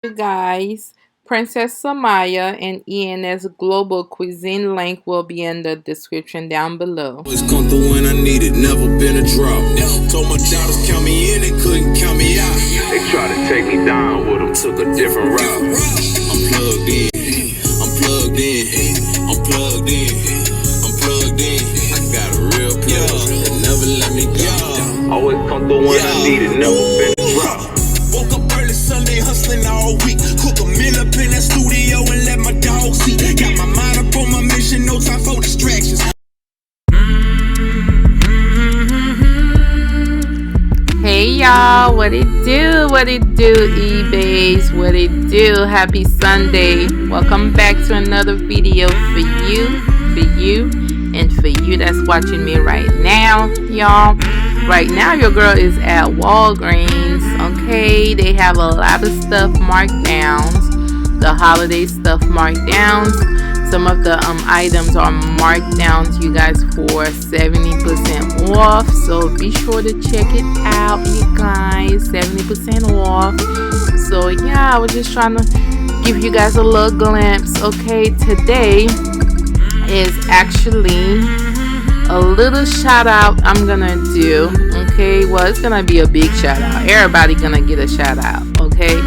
You guys, Princess Samaya and ENS Global Cuisine link will be in the description down below. Always come through when I need it, never been a drought. Told my daughters count me in, they couldn't count me out. They tried to take me down with them, took a different route. I'm plugged in, I'm plugged in, I'm plugged in, I'm plugged in. I got a real plug that never let me go. Always come through when I need it, never been a drought. Woke up early Sunday hustling all week. Cook a meal up in that studio and let my dog see. Got my mind up on my mission, no time for distractions. Hey y'all, what it do? What it do, eBays? What it do? Happy Sunday. Welcome back to another video for you, and for you that's watching me right now, y'all. Right now, your girl is at Walgreens, okay? They have a lot of stuff marked downs, the holiday stuff marked downs. Some of the items are marked down to you guys for 70% off. So be sure to check it out, you guys. 70% off. So yeah, I was just trying to give you guys a little glimpse. Okay, today is actually a little shout out I'm gonna do. Okay, well, it's gonna be a big shout out. Everybody gonna get a shout out. Okay,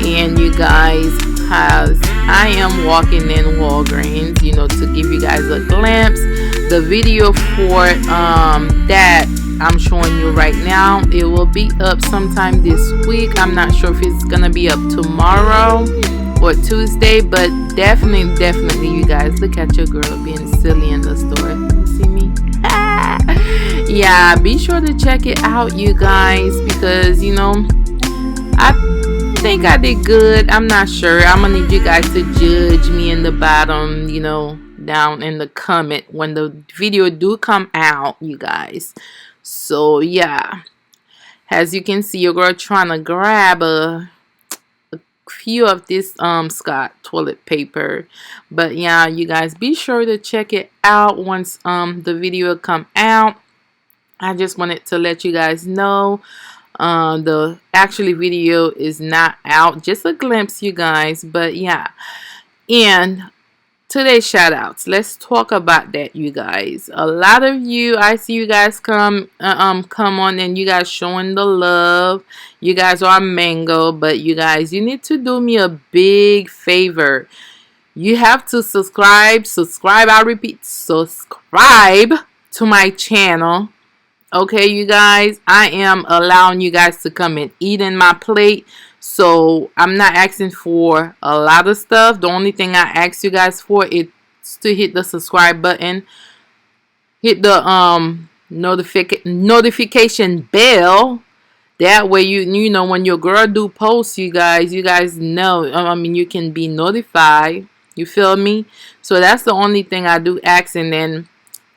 and you guys, I am walking in Walgreens, to give you guys a glimpse. The video for that I'm showing you right now, it will be up sometime this week. I'm not sure if it's gonna be up tomorrow or Tuesday, but definitely you guys, look at your girl being silly in the store. You see me? Yeah, be sure to check it out, you guys, because I think I did good. I'm not sure. I'm gonna need you guys to judge me in the bottom, down in the comment when the video do come out, you guys. So yeah, as you can see, your girl trying to grab a few of this Scott toilet paper. But yeah, you guys, be sure to check it out once the video come out. I just wanted to let you guys know the actually video is not out, just a glimpse, you guys. But yeah, and today's shout outs, let's talk about that, you guys. A lot of you, I see you guys come on and you guys showing the love. You guys are mango, but you guys, you need to do me a big favor. You have to subscribe. I repeat, subscribe to my channel. Okay, you guys, I am allowing you guys to come and eat in my plate. So I'm not asking for a lot of stuff. The only thing I ask you guys for is to hit the subscribe button, hit the notification bell. That way you know when your girl do post, you guys know. You can be notified. You feel me? So that's the only thing I do ask. And then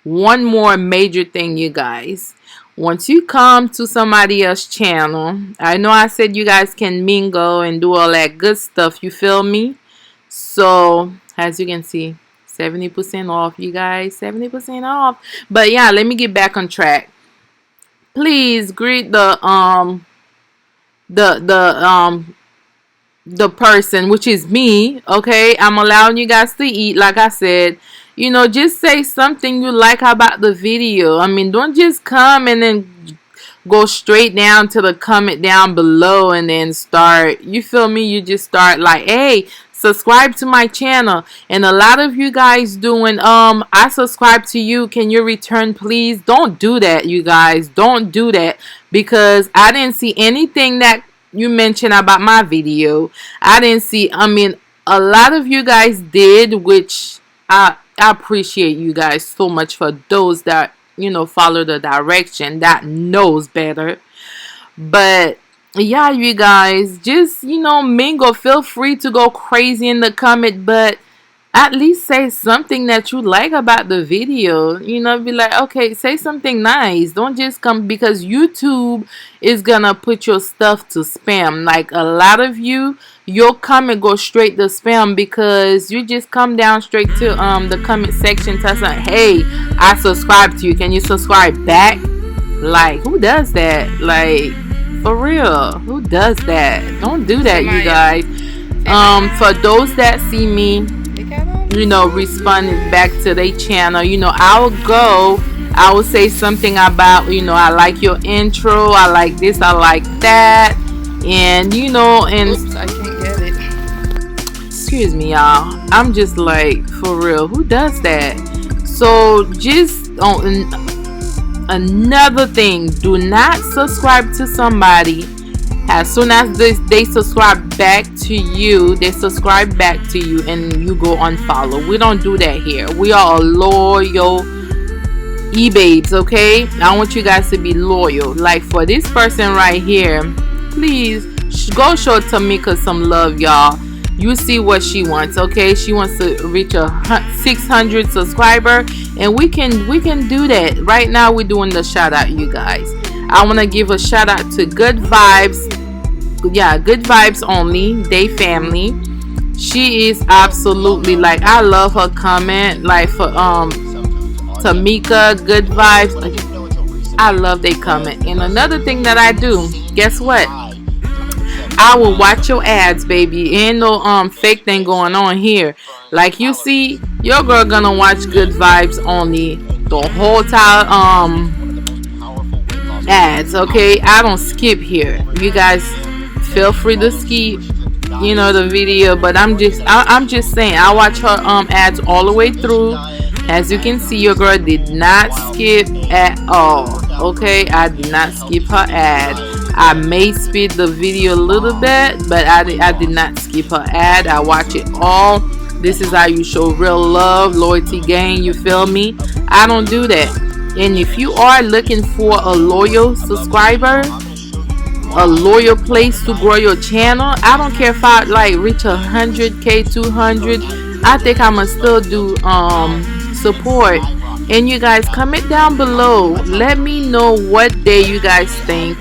one more major thing, you guys. Once you come to somebody else's channel, I know I said you guys can mingle and do all that good stuff. You feel me? So as you can see, 70% off, you guys. 70% off. But yeah, let me get back on track. Please greet the person, which is me. Okay, I'm allowing you guys to eat, like I said. Just say something you like about the video. Don't just come and then go straight down to the comment down below and then start, you feel me? You just start like, hey, subscribe to my channel. And a lot of you guys doing, I subscribe to you, can you return please? Don't do that, you guys. Don't do that, because I didn't see anything that you mentioned about my video. I didn't see, a lot of you guys did, which I appreciate you guys so much. For those that follow the direction, that knows better. But yeah, you guys, just mingle. Feel free to go crazy in the comment, but at least say something that you like about the video. Be like, okay, say something nice. Don't just come, because YouTube is gonna put your stuff to spam. Like a lot of you, your comment go straight to spam because you just come down straight to the comment section, tell something, hey, I subscribe to you, can you subscribe back? Like, who does that? Like, for real, who does that? Don't do that, you guys. For those that see me, responding back to their channel, I will say something about, I like your intro, I like this, I like that, and Oops, I can't get it. excuse me, y'all, I'm just like, for real, who does that? So just another thing, do not subscribe to somebody as soon as they subscribe back to you, and you go unfollow. We don't do that here. We are loyal e-babes, okay? I want you guys to be loyal. Like for this person right here, please go show Tamika some love, y'all. You see what she wants, okay? She wants to reach a 600 subscriber, and we can do that. Right now we're doing the shout out, you guys. I want to give a shout out to Good Vibes. Yeah, Good Vibes Only, they family. She is absolutely, like, I love her comment. Like for Tamika, Good Vibes, I love they comment. And another thing that I do, guess what? I will watch your ads, baby. Ain't no fake thing going on here. Like you see, your girl gonna watch Good Vibes Only the whole time ads, okay? I don't skip here. You guys feel free to skip the video, but I'm just saying, I watch her ads all the way through. As you can see, your girl did not skip at all, okay? I did not skip her ad. I may speed the video a little bit, but I did not skip her ad. I watch it all. This is how you show real love, loyalty gain, you feel me? I don't do that. And if you are looking for a loyal subscriber, a loyal place to grow your channel, I don't care if I like reach 100k, 200, I think I'ma still do support. And you guys, comment down below, let me know what day you guys think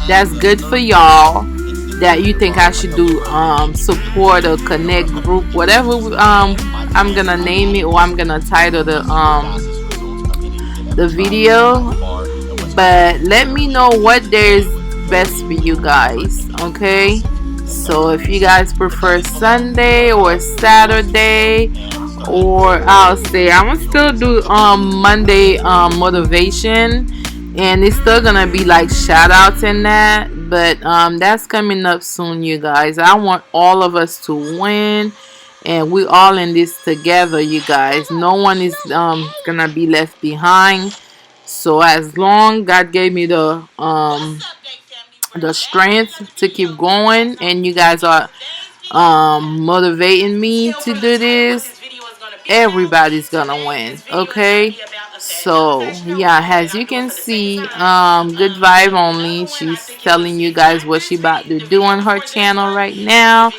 that's good for y'all, that you think I should do support or connect group, whatever I'm gonna name it, or I'm gonna title the video. But let me know what day is best for you guys, okay? So if you guys prefer Sunday or Saturday, or I'll say I'm gonna still do Monday motivation, and it's still gonna be like shout outs and that, but that's coming up soon, you guys. I want all of us to win, and we all in this together, you guys. No one is gonna be left behind. So as long God gave me the strength to keep going, and you guys are motivating me to do this, everybody's gonna win, okay? So yeah, as you can see, Good Vibe Only, she's telling you guys what she about to do on her channel right now.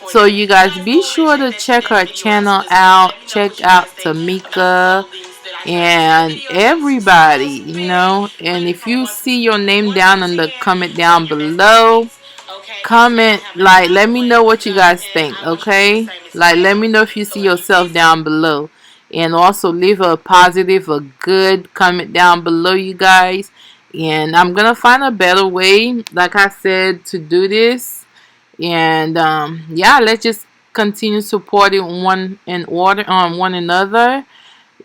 So you guys be sure to check her channel out. Check out Tamika and everybody, and if you see your name down in the comment down below, comment, like, let me know what you guys think, okay? Like, let me know if you see yourself down below, and also leave a positive, a good comment down below, you guys. And I'm gonna find a better way, like I said, to do this. And yeah, let's just continue supporting one another.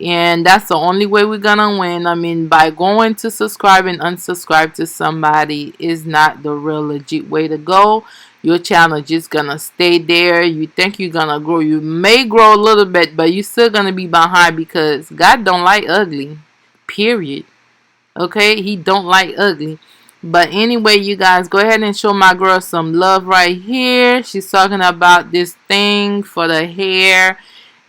And that's the only way we're gonna win. I mean, by going to subscribe and unsubscribe to somebody is not the real legit way to go. Your channel just gonna stay there. You think you're gonna grow, you may grow a little bit, but you're still gonna be behind, because God don't like ugly, period. Okay, he don't like ugly. But anyway, you guys, go ahead and show my girl some love right here. She's talking about this thing for the hair,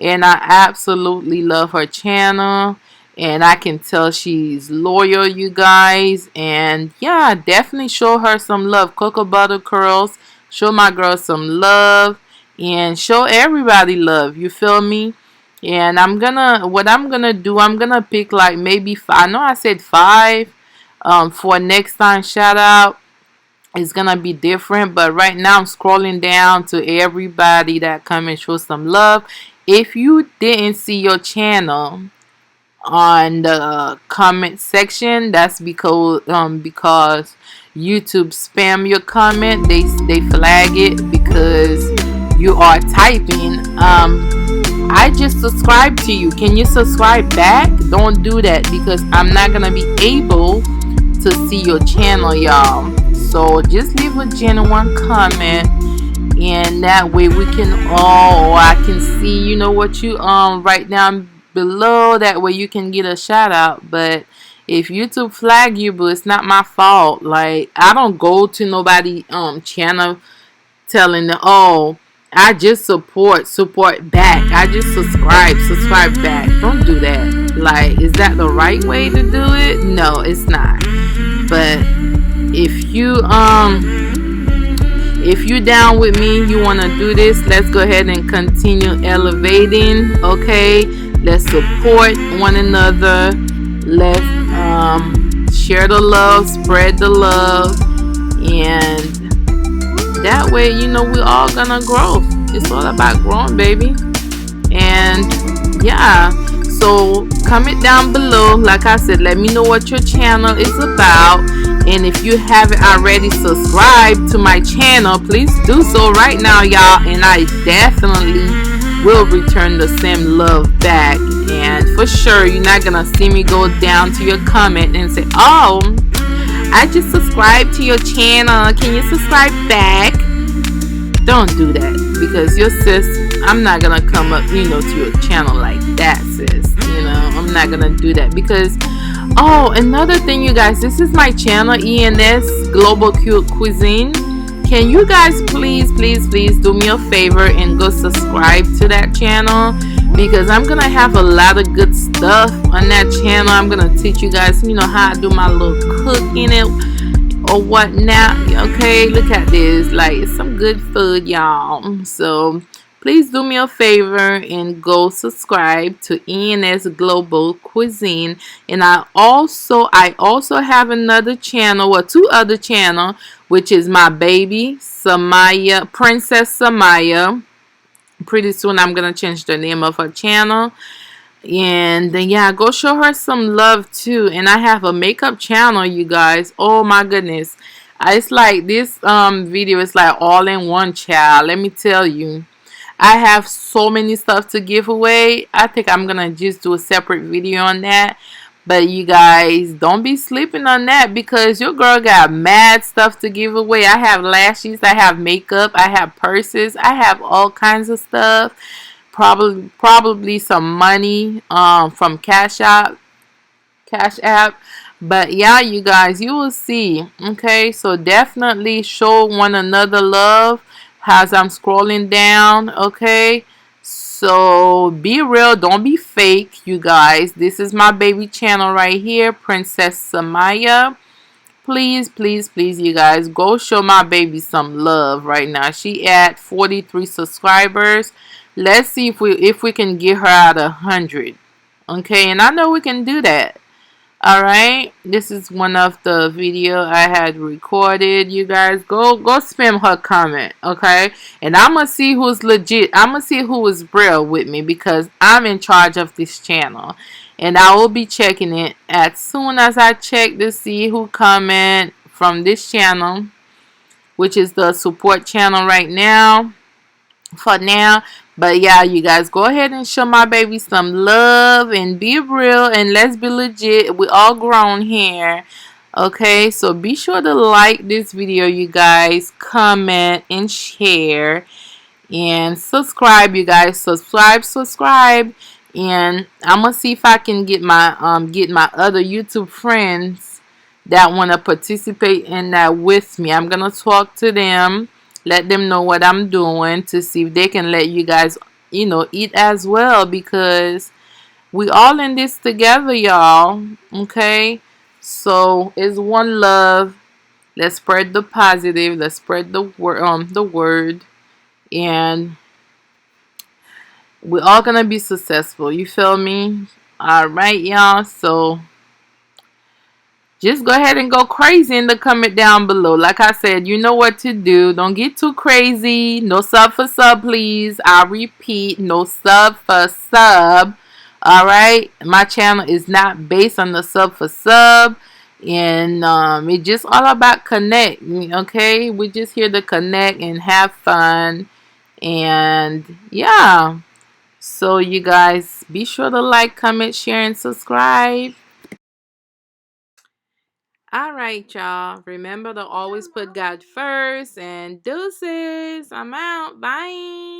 and I absolutely love her channel, and I can tell she's loyal, you guys. And yeah, definitely show her some love. Cocoa butter curls, show my girl some love, and show everybody love, you feel me? And what I'm gonna do, I'm gonna pick like maybe 5. I know I said 5 for next time shout out. It's gonna be different, but right now I'm scrolling down to everybody that come and show some love. If you didn't see your channel on the comment section, that's because YouTube spam your comment. They flag it because you are typing, I just subscribed to you. Can you subscribe back? Don't do that, because I'm not gonna be able to see your channel, y'all. So just leave a genuine comment, and that way we can all, or I can see, you know, what you write down below. That way you can get a shout out. But if YouTube flag you, but it's not my fault. Like, I don't go to nobody channel telling them, oh, I just support back. I just subscribe back. Don't do that. Like, is that the right way to do it? No, it's not. But if you down with me, you want to do this, let's go ahead and continue elevating. Okay, let's support one another. Let's share the love, spread the love, and that way, you know, we're all gonna grow. It's all about growing, baby. And yeah, so comment down below. Like I said, let me know what your channel is about. And if you haven't already subscribed to my channel, please do so right now, y'all. And I definitely will return the same love back. And for sure, you're not gonna see me go down to your comment and say, oh, I just subscribed to your channel, can you subscribe back? Don't do that, because your sis, I'm not gonna come up, you know, to your channel like that, sis. You know, I'm not gonna do that, because oh, another thing, you guys, this is my channel, ENS Global Cuisine. Can you guys please do me a favor and go subscribe to that channel, because I'm gonna have a lot of good stuff on that channel. I'm gonna teach you guys, you know, how I do my little cooking or whatnot. Okay, look at this, like, it's some good food, y'all. So please do me a favor and go subscribe to ENS Global Cuisine. And I also have another channel, or two other channel, which is my baby Samaya, Princess Samaya. Pretty soon I'm gonna change the name of her channel. And then yeah, go show her some love too. And I have a makeup channel, you guys. Oh my goodness, it's like this video is like all in one, child. Let me tell you, I have so many stuff to give away. I think I'm gonna just do a separate video on that. But you guys, don't be sleeping on that, because your girl got mad stuff to give away. I have lashes, I have makeup, I have purses, I have all kinds of stuff. Probably some money from Cash App. But yeah, you guys, you will see. Okay, so definitely show one another love as I'm scrolling down. Okay, so be real, don't be fake, you guys. This is my baby channel right here, Princess Samaya. Please, you guys, go show my baby some love right now. She at 43 subscribers. Let's see if we can get her at 100. Okay, and I know we can do that. Alright, this is one of the video I had recorded. You guys, go spam her comment, okay? And I'm gonna see who's legit. I'm gonna see who is real with me, because I'm in charge of this channel. And I will be checking it as soon as I check to see who comment from this channel, which is the support channel right now. For now. But yeah, you guys, go ahead and show my baby some love and be real, and let's be legit. We all grown here. Okay, so be sure to like this video, you guys, comment and share, and subscribe, you guys. Subscribe. And I'm gonna see if I can get my other YouTube friends that want to participate in that with me. I'm gonna talk to them, let them know what I'm doing, to see if they can let you guys, you know, eat as well, because we all in this together, y'all. Okay, so it's one love. Let's spread the positive. Let's spread the word, and we're all gonna be successful. You feel me? All right, y'all. So just go ahead and go crazy in the comment down below. Like I said, you know what to do. Don't get too crazy. No sub for sub, please. I repeat, no sub for sub. Alright? My channel is not based on the sub for sub. And it's just all about connect. Okay? We're just here to connect and have fun. And yeah, so you guys be sure to like, comment, share, and subscribe. All right, y'all. Remember to always put God first. And deuces. I'm out. Bye.